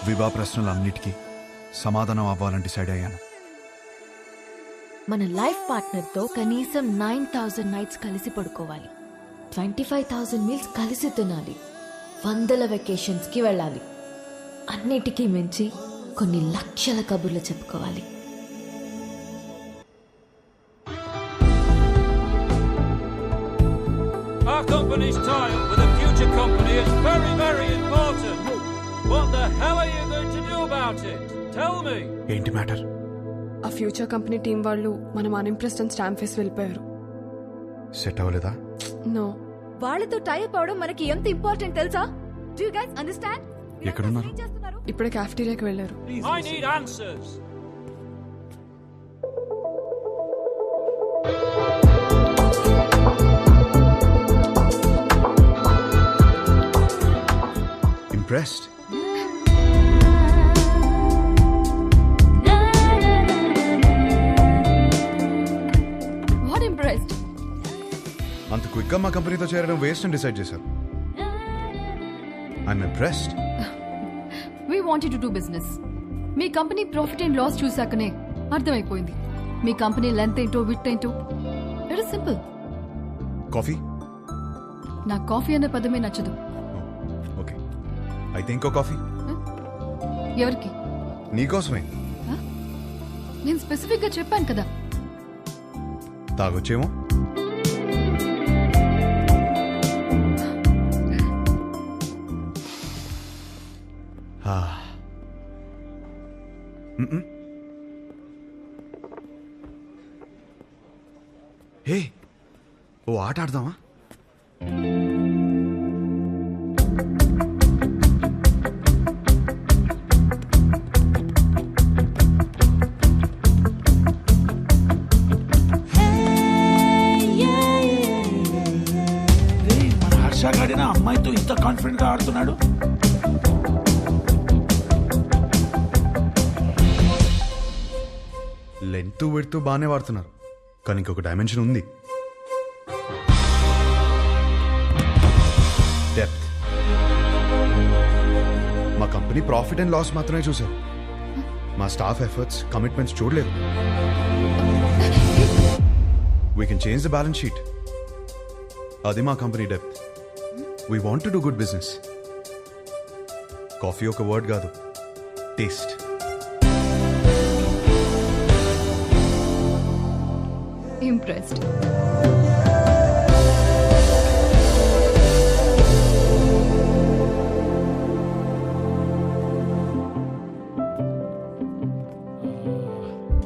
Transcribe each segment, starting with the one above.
విభా ప్రశ్నలన్నిటికీ సమాధానం అవ్వాలని డిసైడ్ అయ్యాను. మన లైఫ్ పార్ట్నర్ తో కనీసం 9,000 నైట్స్ కలిసి పడుకోవాలి, 25,000 మీల్స్ కలిసి తినాలి, 100 వెకేషన్స్ కి వెళ్ళాలి. అన్నిటికీ మించి కొన్ని లక్షల కబుర్లు చెప్పుకోవాలి. Our company's tie-up with a future company is very, very important. What the hell are you going to do about it? Tell me. ఏంటి మ్యాటర్? ఆ ఫ్యూచర్ కంపెనీ టీం వాళ్ళు మనం అన్ఇంప్రెస్డ్ అని స్టాంప్ వేసి వెళ్ళిపోయారు. సెట్ అవ్వలేదా? నో. వాళ్ళతో టైప్ అవడం మనకి ఎంత ఇంపార్టెంట్ తెలుసా? Do you guys understand? ఎక్కడున్నారు? ఇప్పుడే క్యాఫ్టీరియాకి వెళ్ళారు. I need answers. Impressed? What impressed? అంత క్విక్ గా మా కంపెనీతో చేరడం వేస్ట్ అని డిసైడ్ చేశారు. I'm impressed. We wanted to do business. మీ కంపెనీ ప్రాఫిట్ అండ్ లాస్ చూసాకనే అర్థమైపోయింది. మీ కంపెనీ లెంత్ ఏంటో విత్ ఏంటో. It is simple. కాఫీ? నా కాఫీ అనే పదమే నచ్చదు. ఓకే, అయితే ఇంకో కాఫీ. ఎవరికి? నీకోసమే. నేను స్పెసిఫిక్ గా చెప్పాను కదా. తాగొచ్చేమో. హే, ఓ ఆట ఆడదామా? మన హర్ష గాడిన అమ్మాయితో ఇంత కాన్ఫిడెంట్ గా ఆడుతున్నాడు. లెంత్ విడ్త్ బాగానే వాడుతున్నారు, కానీ ఇంకొక డైమెన్షన్ ఉంది. డెప్త్. మా కంపెనీ ప్రాఫిట్ అండ్ లాస్ మాత్రమే చూశారు, మా స్టాఫ్ ఎఫర్ట్స్, కమిట్మెంట్స్ చూడలేదు. We can change the balance sheet. అది మా company depth. We want to do good business. Coffee ఒక వర్డ్ కాదు, టేస్ట్. ఇంప్రెస్డ్.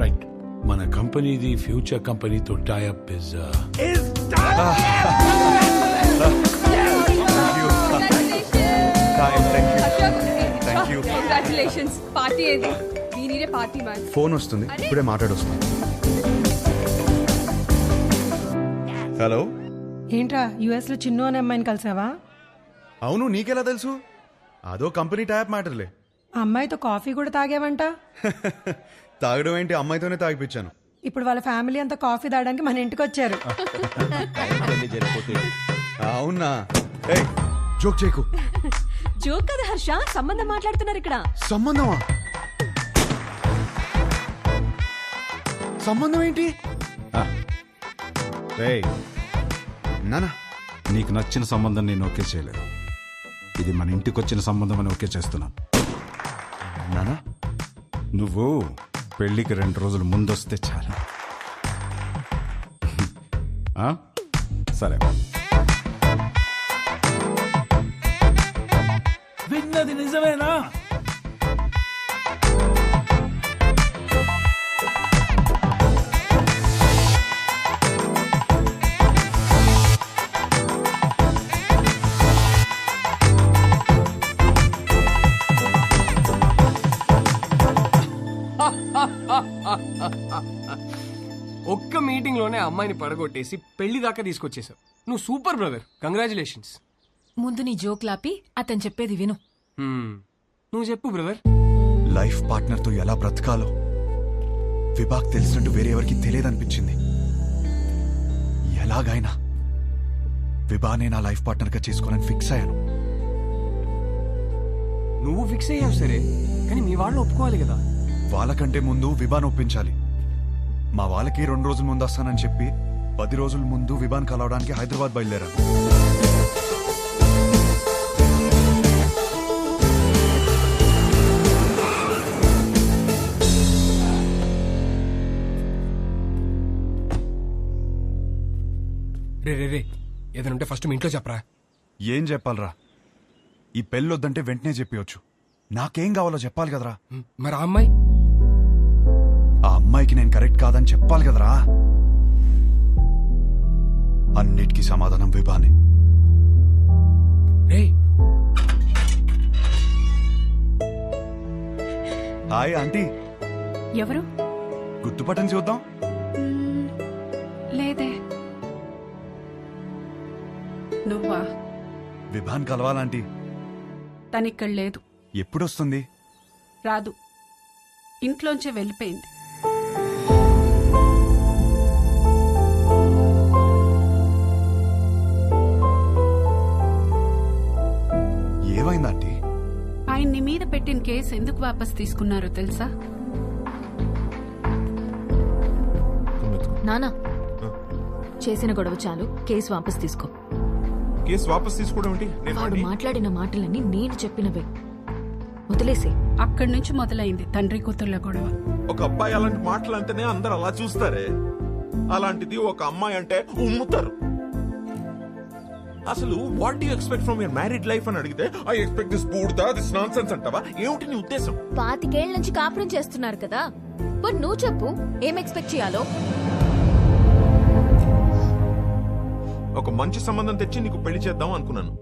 రైట్, మన కంపెనీది ఫ్యూచర్ కంపెనీతో టైఅప్ ఇస్ కంగ్రాచులేషన్స్. పార్టీ ఏది? దీనినే పార్టీ మ్యాన్. ఫోన్ వస్తుంది, ఇప్పుడే మాట్లాడొస్తుంది. హలో. ఏంట్రా యుఎస్ లో చిన్ను అనే అమ్మాయిని కలిసావా? అవును, నీకెలా తెలుసు? అదో కంపెనీ ట్యాప్ మ్యాటర్లే. ఆ అమ్మాయితో కాఫీ కూడా తాగావంట. తాగడం ఏంటి, అమ్మాయితోనే తాగిపించాను. ఇప్పుడు వాళ్ళ ఫ్యామిలీ అంతా కాఫీ తాగడానికి మన ఇంటికి వచ్చారు. అవునా? ఏయ్, జోక్ చేయకు. జోక్ కదా హర్ష, సంబంధం మాట్లాడుతున్నారు ఇక్కడ. సంబంధమా? సంబంధం ఏంటి? నానా, నీకు నచ్చిన సంబంధం నేను ఓకే చేయలేదు. ఇది మన ఇంటికి వచ్చిన సంబంధం అని ఓకే చేస్తున్నాను. నానా, నువ్వు పెళ్లికి 2 రోజులు ముందొస్తే చాలు. ఆ? సరే. విన్నది నిజమేనా? ఒక్క మీటింగ్ లోనే అమ్మాయిని పడగొట్టేసి పెళ్లి దాకా తీసుకొచ్చేసావు. నువ్వు సూపర్ బ్రదర్, కంగ్రాచులేషన్స్. ముందు నీ జోక్ లాపి అతను చెప్పేది విను. నువ్వు చెప్పు బ్రదర్. లైఫ్ పార్ట్నర్ తో ఎలా బ్రతకాలో విభాగ్ తెలిసినట్టు వేరే ఎవరికి తెలియదనిపించింది. ఎలాగైనా విభానే నా లైఫ్ పార్ట్నర్ గా చేసుకోవాలని ఫిక్స్ అయ్యాను. నువ్వు ఫిక్స్ అయ్యావు సరే, కానీ మీ వాళ్ళు ఒప్పుకోవాలి కదా. వాళ్ళకంటే ముందు విభాన్ ఒప్పించాలి. మా వాళ్ళకి 2 రోజుల ముందు వస్తానని చెప్పి 10 రోజుల ముందు విభాన్ కలవడానికి హైదరాబాద్ బయలుదేరాను. రే ఏదైనా ఉంటే ఫస్ట్ మీ ఇంట్లో చెప్పరా. ఏం చెప్పాలరా? ఈ పెళ్ళొద్దంటే వెంటనే చెప్పవచ్చు. నాకేం కావాలో చెప్పాలి కదరా. మరి ఆ అమ్మాయి? ఆ అమ్మాయికి నేను కరెక్ట్ కాదని చెప్పాలి కదరా. అన్నిటికీ సమాధానం విభానే. రే హాయ్ ఆంటీ. ఎవరు? గుర్తుపట్టని చూద్దాం. లేదే. నువ్వా? విభాన్ కలవాలంటీ. తనిక్కడ లేదు. ఎప్పుడొస్తుంది? రాదు, ఇంట్లోంచే వెళ్ళిపోయింది. ఏమైందంటీ? ఆయన్ని మీద పెట్టిన కేసు ఎందుకు వాపస్ తీసుకున్నారో తెలుసా? నానా, చేసిన గొడవ చాలు, కేసు వాపస్ తీసుకో. కేసు వాపస్ తీసుకోవడం ఏంటి? వాడు మాట్లాడిన మాటలన్నీ నేను చెప్పినవే, వదిలేసే. అక్కడి నుంచి మొదలైంది తండ్రి కూతుర్ల గొడవ. ఒక అబ్బాయి అలాంటి మాటలు అంటేనే అందరు అలా చూస్తారే, అలాంటిది ఒక అమ్మాయి అంటే ఉమ్ముతారు. అసలు what do you expect from your married life అని అడిగితే ఐ ఎక్స్పెక్ట్ దిస్ బూడ్దా, దిస్ నాన్సెన్స్ అంటావా? ఏమిటి నీ ఉద్దేశం? 25 ఏళ్ల నుంచి కాపురం చేస్తున్నారు కదా, మరి నువ్వు చెప్పు ఏం ఎక్స్పెక్ట్ చేయాలో. ఒక మంచి సంబంధం తెచ్చి నీకు పెళ్లి చేద్దాం అనుకున్నాను.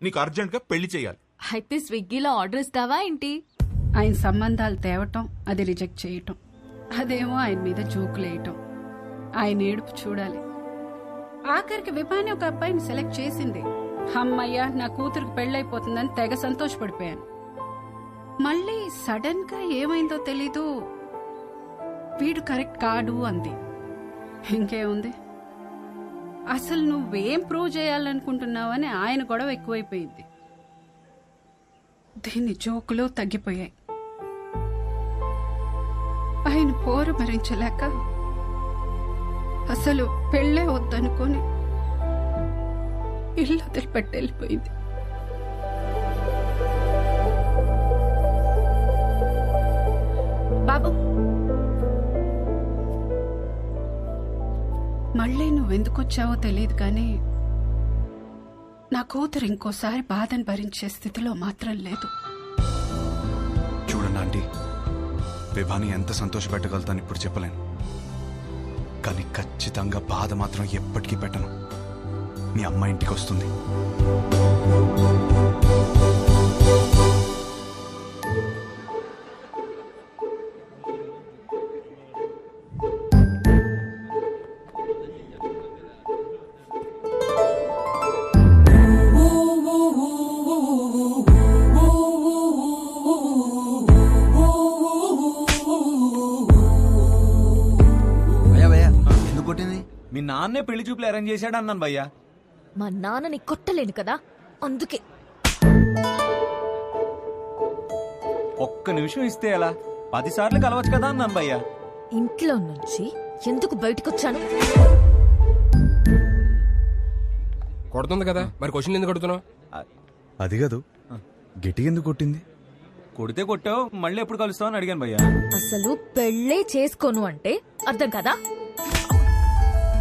నీకు అర్జెంట్ గా పెళ్లి చేయాలి. అయితే స్విగ్గీలో ఆర్డర్ ఇస్తావా ఏంటి? ఆయన సంబంధాలు తేవటం, అది రిజెక్ట్ చేయటం, అదేమో ఆయన మీద జోకులేయటం, ఆయన ఏడుపు చూడాలి. ఆఖరికి విభాని ఒక అబ్బాయిని సెలెక్ట్ చేసింది. అమ్మయ్య, నా కూతురికి పెళ్ళైపోతుందని తెగ సంతోషపడిపోయాను. మళ్ళీ సడన్ గా ఏమైందో తెలీదు, వీడు కరెక్ట్ కాడు అంది. ఇంకేముంది, అసలు నువ్వేం ప్రూవ్ చేయాలనుకుంటున్నావని ఆయన గొడవ ఎక్కువైపోయింది. దీని జోకులు తగ్గిపోయాయి. ఆయన పోరు భరించలేక అసలు పెళ్ళే వద్దనుకొని ఇల్లు వదిలిపెట్టి వెళ్ళిపోయింది. బాబు, మళ్ళీ నువ్వెందుకొచ్చావో తెలియదు కానీ నా కూతురు ఇంకోసారి బాధను భరించే స్థితిలో మాత్రం లేదు. చూడండి ఆంటీ, విభాని ఎంత సంతోషపెట్టగలుగుతాను ఇప్పుడు చెప్పలేను, కానీ ఖచ్చితంగా బాధ మాత్రం ఎప్పటికీ పెట్టను. మీ అమ్మ ఇంటికి వస్తుంది. మీ నాన్నే పెళ్లి చూపులు అరేంజ్ చేశాడు అన్నాను భయ్యా. మా నాన్నని కొట్టలేను కదా, అందుకే. ఒక్క నిమిషం ఇస్తే ఎలా? 10 సార్లు కలవచ్చు కదా అన్నాను భయ్యా. ఇంట్లో నుంచి ఎందుకు బయటకొచ్చాను? కొడుతుంది కదా, మరి క్వశ్చన్ ఎందుకు కొడుతున్నావు? అది కాదు, గిటి ఎందుకు కొట్టింది? కొడితే కొట్టావు, మళ్ళీ ఎప్పుడు కలుస్తావు అని అడిగాను భయ్యా. అసలు పెళ్ళే చేసుకోను అంటే అర్థం కదా?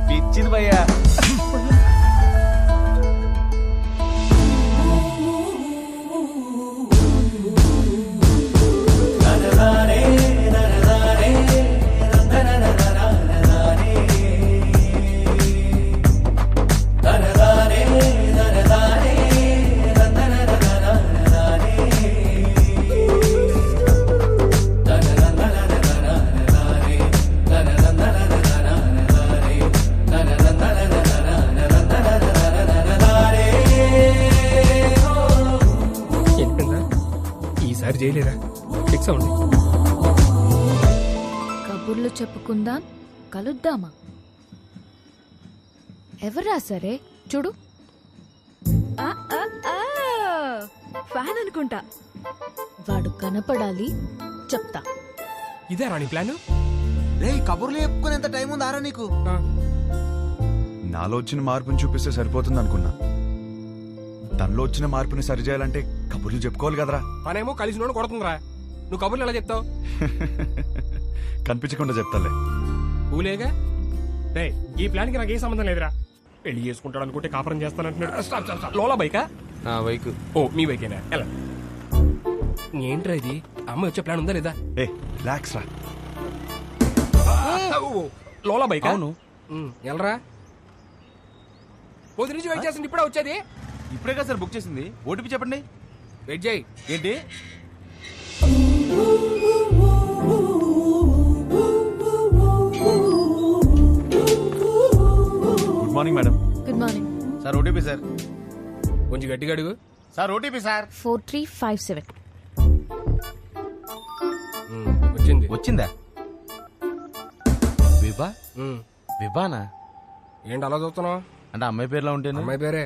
పిచ్చింది భయ్యా. చేయలేరా? ఫిక్స్ అవ్వండి. కబుర్లు చెప్పుకుందాం, కలుద్దామా? ఎవరు రాసరే చూడు. ఫ్యాన్ అనుకుంటా. వాడు కనపడాలి, చెప్తా. ఇదే రాణి ప్లాన్. రే కబుర్లు చెప్పుకునేంత టైం ఉందారా నీకు? నాలో వచ్చిన మార్పుని చూపిస్తే సరిపోతుంది అనుకున్నా. తనలో వచ్చిన మార్పుని సరిచేయాలంటే కబుర్లు చెప్పుకోవాలి కదరా. పనేమో కలిసి నోడు కొడుతుందిరా. నువ్వు కబుర్లు ఎలా చెప్తావు? కనిపించకుండా చెప్తాలే. ఊలేగా రే, ఈ ప్లాన్కి నాకు ఏ సంబంధం లేదురా. పెళ్లి చేసుకుంటాడు అనుకుంటే కాపురం చేస్తానంటున్నాడు. లోలా బైకా? బైక్. ఓ మీ బైకేనా? ఎలా ఏంట్రా ఇది? అమ్మాయి వచ్చే ప్లాన్ ఉందా లేదా? ఏ రిలాక్స్ రా. లోలా బైక్? అవును. ఎలరా పొద్దు నుంచి వెయిట్ చేస్తుంది, ఇప్పుడే వచ్చేది. ఇప్పుడే కదా సార్ బుక్ చేసింది. ఓటీపీ చెప్పండి. వెయిట్ చేయి. ఏంటి? Good morning madam. Good morning sir OTP sir. కొంచెం గట్టిగా అడుగు. Sir OTP sir. 4357. వచ్చింది. వచ్చిందా? విభా? విభానా? ఏంటి అలా చూస్తున్నావు? అంటే అమ్మాయి పేరులో ఉంటేనే. అమ్మాయి పేరే.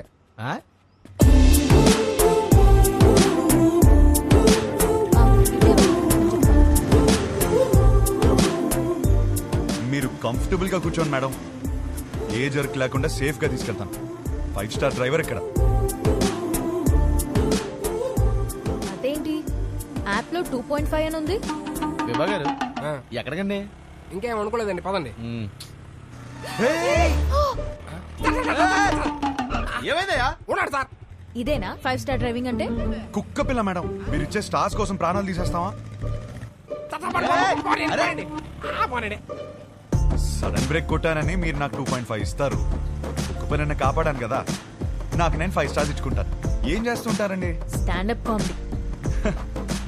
మీరు కంఫర్టబుల్ గా కూర్చోండి మేడం. ఏ జర్క్ లేకుండా సేఫ్ గా తీసుకెళ్తాను. 5 స్టార్ డ్రైవర్ ఇక్కడ. అదేంటి యాప్ లో 2.5 అని ఉంది? విభా గారు ఎక్కడికండి? ఇంకేం అనుకోలేదండి, పదండి. ఏమైందయ్యా? ఉన్నాడు సార్. ఇదేనా 5 స్టార్ డ్రైవింగ్ అంటే? కుక్క పిల్ల మేడం. మీరు ఇచ్చే స్టార్స్ కోసం ప్రాణాలు తీసేస్తావా? సడన్ బ్రేక్ కొట్టానని మీరు నాకు 2.5 ఇస్తారు. కుక్క పిల్లని కాపాడాను కదా, నాకు నేను 5 స్టార్స్ ఇచ్చుకుంటాను. ఏం చేస్తుంటారండి? Stand up comedy.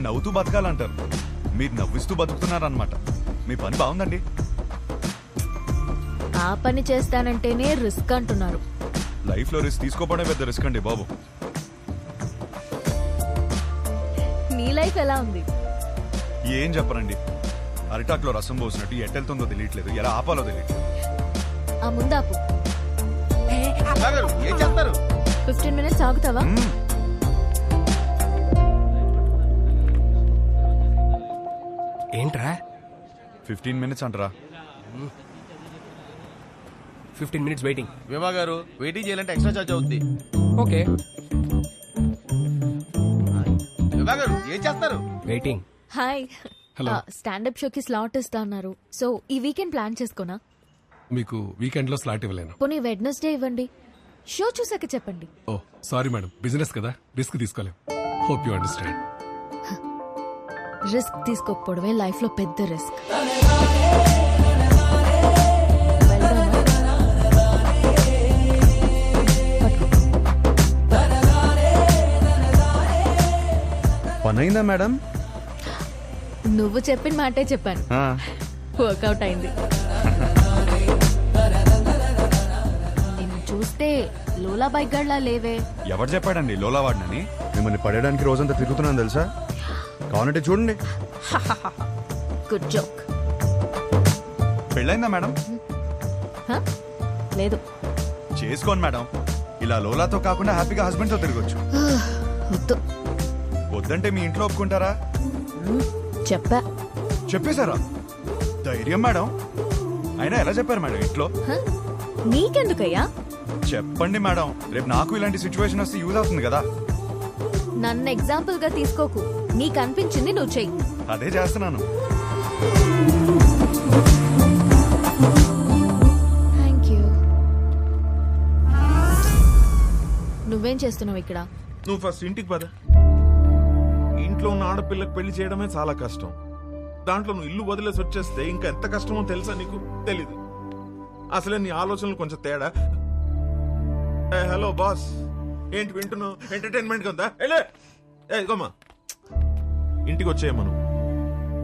నవ్వుతూ బతకాలంటారు, మీరు నవ్విస్తూ బతుకుతున్నారన్నమాట. మీ పని బాగుందండి. ఆ పని చేస్తానంటేనే రిస్క్ అంటున్నారు. లైఫ్ లో రిస్క్ తీసుకోవడమే పెద్ద రిస్క్ అండి బాబు. నీ లైఫ్ ఎలా ఉంది? ఏం చెప్పరండి, అరిటాక్లో రసం పోసినట్టు ఎట్టెళ్తుందో తెలియట్లేదు, ఎలా ఆపాలో తెలియట్లేదు. ఆ ముందాపు. ఏం చేస్తారు? 15 minutes ఆగుతావా? ఏంట్రా 15 minutes అంటారా? 15 minutes వెయిటింగ్. విభా గారు వెయిటింగ్ చేయాలంటే ఎక్స్ట్రా చార్జ్ అవుద్ది. ఓకే. విభా గారు ఏం చేస్తారు? వెయిటింగ్. హాయ్. స్టాండప్ షోకి స్లాట్ ఇస్తా అన్నారు. సో ఈ వీకెండ్ ప్లాన్ చేసుకోనా? మీకు వీకెండ్ లో స్లాట్ ఇవ్వలేను. పోనీ వెడ్నెస్డే ఇవ్వండి. షో చూసాక చెప్పండి. ఓ సారీ మేడం, బిజినెస్ కదా, రిస్క్ తీసుకోలేం. Hope you understand. రిస్క్ తీసుకోకపోవడమే లైఫ్ లో పెద్ద రిస్క్. పనైందా మేడం? నువ్వు చెప్పిన మాటే చెప్పాను. వర్కౌట్ అయింది. నిన్ను చూస్తే లోలా బైక్ గడ్లా లేవే. ఎవరు చెప్పాడండి లోలా వాడినని? మిమ్మల్ని పడేయడానికి రోజంతా తిరుగుతున్నాను తెలుసా. కావాలంటే చూడండి. Good joke. పెళ్ళైందా మేడం? లేదు. చేసుకోండి మేడం. ఇలా లోలాతో కాకుండా హ్యాపీగా హస్బెండ్ తో తిరగొచ్చు. వద్దు. వద్దంటే మీ ఇంట్లో ఒప్పుకుంటారా? చెప్పేశారా? ధైర్యం మేడం. అయినా ఎలా చెప్పారు మేడం ఇంట్లో? నీకెందుకయ్యా? చెప్పండి మేడం, రేపు నాకు ఇలాంటి సిచ్యువేషన్ వస్తే యూజ్ అవుతుంది కదా. నన్ను ఎగ్జాంపుల్ గా తీసుకోకు. నీకు అనిపించింది నువ్వు చెయ్యి. అదే చేస్తున్నాను. Thank you. నువ్వేం చేస్తున్నావు ఇక్కడ? నువ్వు ఫస్ట్ ఇంటికి పద. ఇంట్లో ఉన్న ఆడపిల్లకి పెళ్లి చేయడమే చాలా కష్టం. దాంట్లో నువ్వు ఇల్లు వదిలేసి వచ్చేస్తే ఇంకా ఎంత కష్టమో తెలుసా నీకు? తెలీదు. అసలే నీ ఆలోచనలు కొంచెం తేడా. హలో బాస్, ఏంటి వింటున్నావు? ఎంటర్టైన్మెంట్ ఉందా? ఇదిగోమ్మా, ఇంటికి వచ్చేయమను.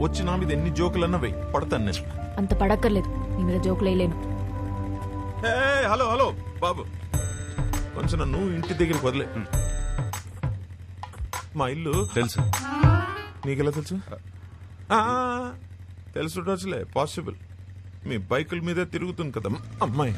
వచ్చి నా మీద ఎన్ని జోకులన్నా వెయ్యి, పడతాను నేను. అంత పడక్కర్లేదు, నీ మీద జోకులు వేయలేను. హలో హలో బాబు, కొంచెం నన్ను ఇంటి దగ్గరికి వదిలే. మా ఇల్లు తెలుసు. నీకెలా తెలుసు? తెలుసుండొచ్చులే, పాసిబుల్. మీ బైకుల మీదే తిరుగుతుంది కదా అమ్మాయి.